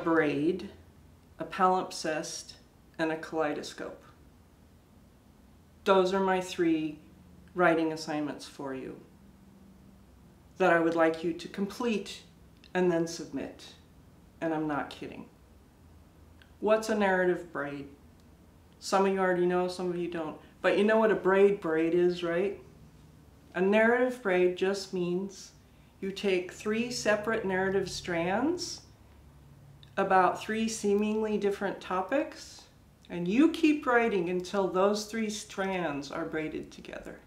braid, a palimpsest, and a kaleidoscope. Those are my 3 writing assignments for you that I would like you to complete and then submit. And I'm not kidding. What's a narrative braid? Some of you already know, some of you don't. But you know what a braid is, right? A narrative braid just means you take 3 separate narrative strands about 3 seemingly different topics, and you keep writing until those 3 strands are braided together.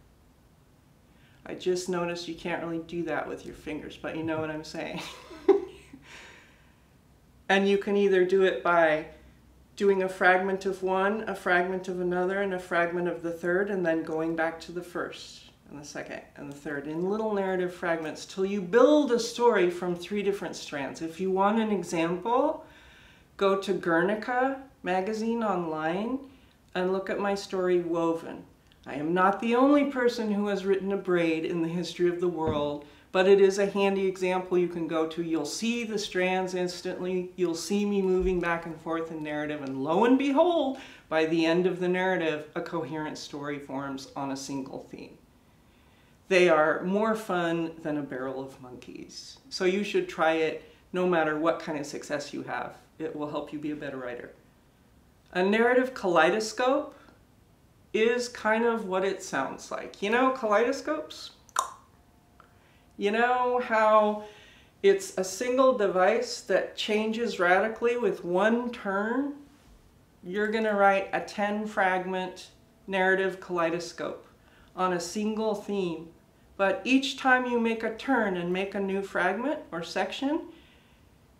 I just noticed you can't really do that with your fingers, but you know what I'm saying. And you can either do it by doing a fragment of one, a fragment of another, and a fragment of the third, and then going back to the first, and the second, and the third, in little narrative fragments, till you build a story from 3 different strands. If you want an example, go to Guernica magazine online and look at my story, Woven. I am not the only person who has written a braid in the history of the world, but it is a handy example you can go to. You'll see the strands instantly. You'll see me moving back and forth in narrative, and lo and behold, by the end of the narrative, a coherent story forms on a single theme. They are more fun than a barrel of monkeys. So you should try it no matter what kind of success you have. It will help you be a better writer. A narrative kaleidoscope is kind of what it sounds like. You know kaleidoscopes? You know how it's a single device that changes radically with one turn? You're going to write a 10-fragment narrative kaleidoscope on a single theme. But each time you make a turn and make a new fragment or section,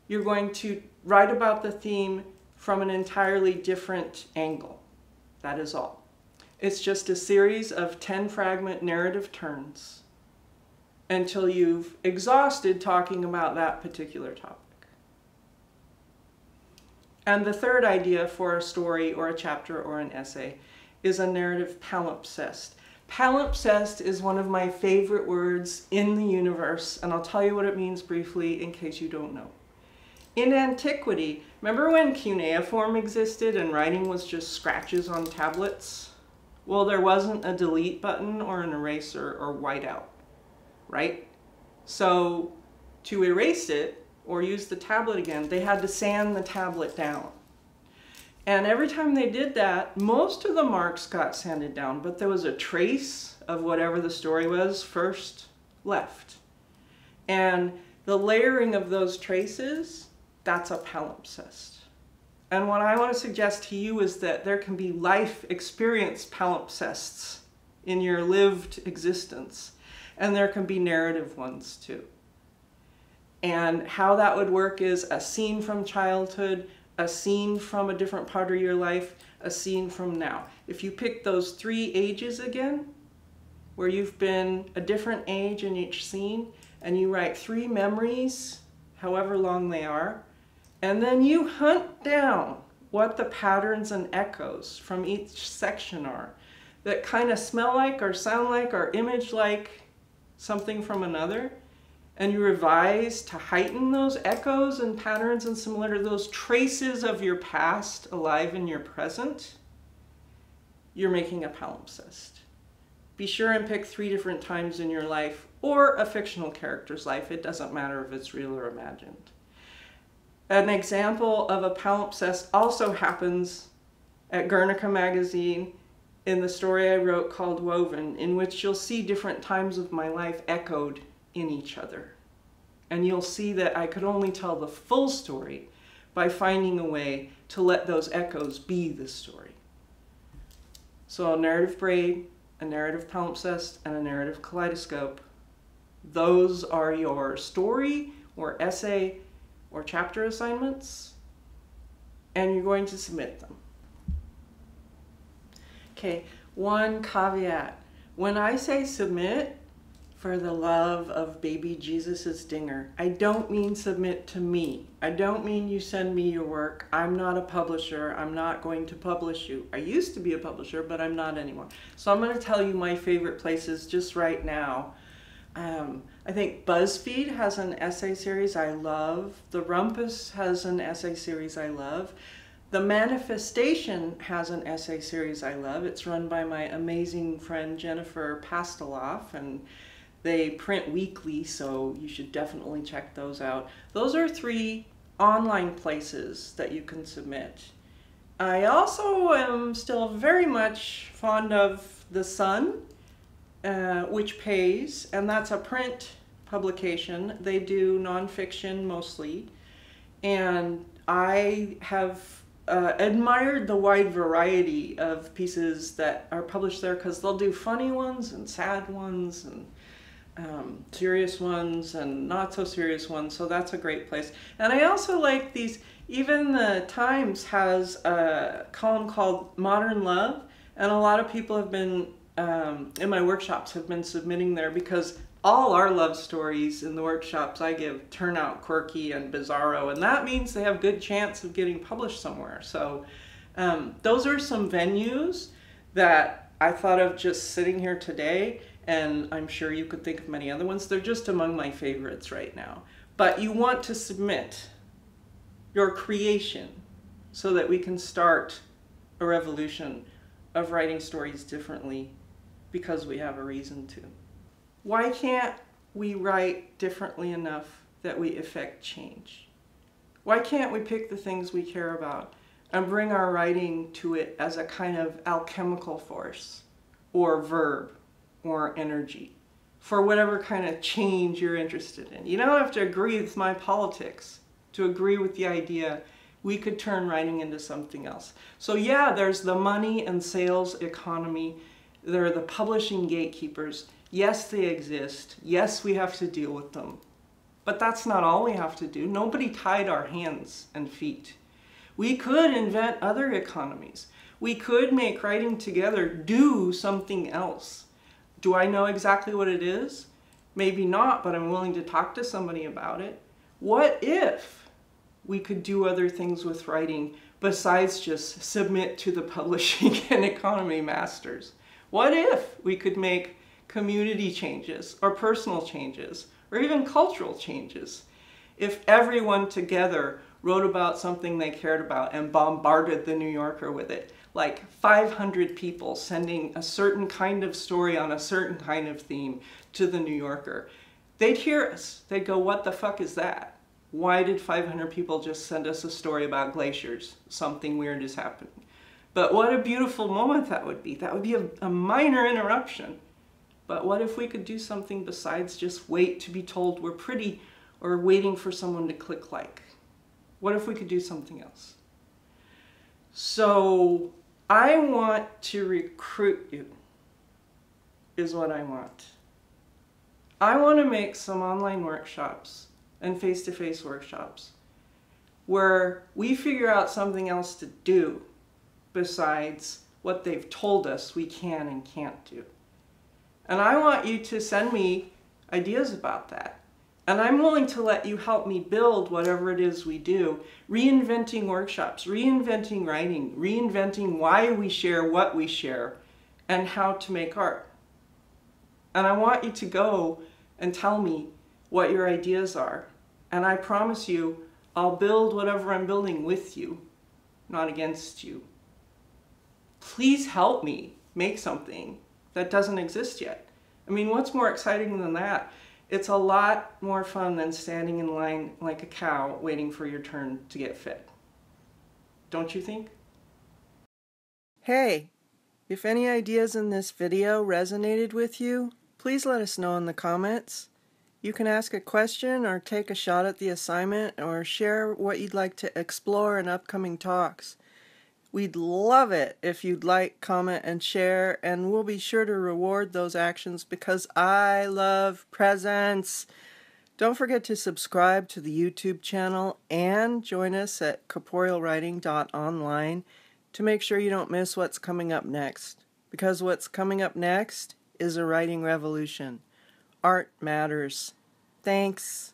you're going to write about the theme from an entirely different angle. That is all. It's just a series of 10-fragment narrative turns until you've exhausted talking about that particular topic. And the third idea for a story or a chapter or an essay is a narrative palimpsest. Palimpsest is one of my favorite words in the universe, and I'll tell you what it means briefly in case you don't know. In antiquity, remember when cuneiform existed and writing was just scratches on tablets? Well, there wasn't a delete button or an eraser or whiteout, right? So to erase it or use the tablet again, they had to sand the tablet down. And every time they did that, most of the marks got sanded down, but there was a trace of whatever the story was first left. And the layering of those traces, that's a palimpsest. And what I want to suggest to you is that there can be life experience palimpsests in your lived existence. And there can be narrative ones too. And how that would work is a scene from childhood, a scene from a different part of your life, a scene from now. If you pick those 3 ages again, where you've been a different age in each scene, and you write 3 memories, however long they are, and then you hunt down what the patterns and echoes from each section are that kind of smell like or sound like or image like something from another, and you revise to heighten those echoes and patterns and similar to those traces of your past alive in your present, you're making a palimpsest. Be sure and pick 3 different times in your life or a fictional character's life. It doesn't matter if it's real or imagined. An example of a palimpsest also happens at Guernica magazine in the story I wrote called Woven, in which you'll see different times of my life echoed in each other. And you'll see that I could only tell the full story by finding a way to let those echoes be the story. So a narrative braid, a narrative palimpsest, and a narrative kaleidoscope. Those are your story or essay or chapter assignments, and you're going to submit them. Okay, one caveat. When I say submit, for the love of baby Jesus's dinger, I don't mean submit to me. I don't mean you send me your work. I'm not a publisher. I'm not going to publish you. I used to be a publisher, but I'm not anymore. So I'm going to tell you my favorite places just right now I think BuzzFeed has an essay series I love. The Rumpus has an essay series I love. The Manifestation has an essay series I love. It's run by my amazing friend Jennifer Pasteloff, and they print weekly, so you should definitely check those out. Those are 3 online places that you can submit. I also am still very much fond of The Sun, which pays, and that's a print publication. They do nonfiction mostly, and I have admired the wide variety of pieces that are published there, because they'll do funny ones and sad ones and serious ones and not so serious ones, so that's a great place. And I also like these, even the Times has a column called Modern Love, and a lot of people have been in my workshops have been submitting there, because all our love stories in the workshops I give turn out quirky and bizarro, and that means they have good chance of getting published somewhere. So those are some venues that I thought of just sitting here today, and I'm sure you could think of many other ones. They're just among my favorites right now. But you want to submit your creation so that we can start a revolution of writing stories differently, because we have a reason to. Why can't we write differently enough that we effect change? Why can't we pick the things we care about and bring our writing to it as a kind of alchemical force or verb or energy for whatever kind of change you're interested in? You don't have to agree with my politics to agree with the idea we could turn writing into something else. So yeah, there's the money and sales economy. There are the publishing gatekeepers. Yes, they exist. Yes, we have to deal with them. But that's not all we have to do. Nobody tied our hands and feet. We could invent other economies. We could make writing together do something else. Do I know exactly what it is? Maybe not, but I'm willing to talk to somebody about it. What if we could do other things with writing besides just submit to the publishing and economy masters? What if we could make community changes or personal changes or even cultural changes? If everyone together wrote about something they cared about and bombarded the New Yorker with it, like 500 people sending a certain kind of story on a certain kind of theme to the New Yorker, they'd hear us. They'd go, what the fuck is that? Why did 500 people just send us a story about glaciers? Something weird is happening. But what a beautiful moment that would be. That would be a minor interruption. But what if we could do something besides just wait to be told we're pretty or waiting for someone to click like? What if we could do something else? So I want to recruit you, is what I want. I want to make some online workshops and face-to-face workshops where we figure out something else to do besides what they've told us we can and can't do. And I want you to send me ideas about that. And I'm willing to let you help me build whatever it is we do. Reinventing workshops, reinventing writing, reinventing why we share what we share, and how to make art. And I want you to go and tell me what your ideas are. And I promise you, I'll build whatever I'm building with you, not against you. Please help me make something that doesn't exist yet. I mean, what's more exciting than that? It's a lot more fun than standing in line like a cow waiting for your turn to get fed. Don't you think? Hey, if any ideas in this video resonated with you, please let us know in the comments. You can ask a question or take a shot at the assignment or share what you'd like to explore in upcoming talks. We'd love it if you'd like, comment, and share, and we'll be sure to reward those actions because I love presents. Don't forget to subscribe to the YouTube channel and join us at corporealwriting.online to make sure you don't miss what's coming up next. Because what's coming up next is a writing revolution. Art matters. Thanks.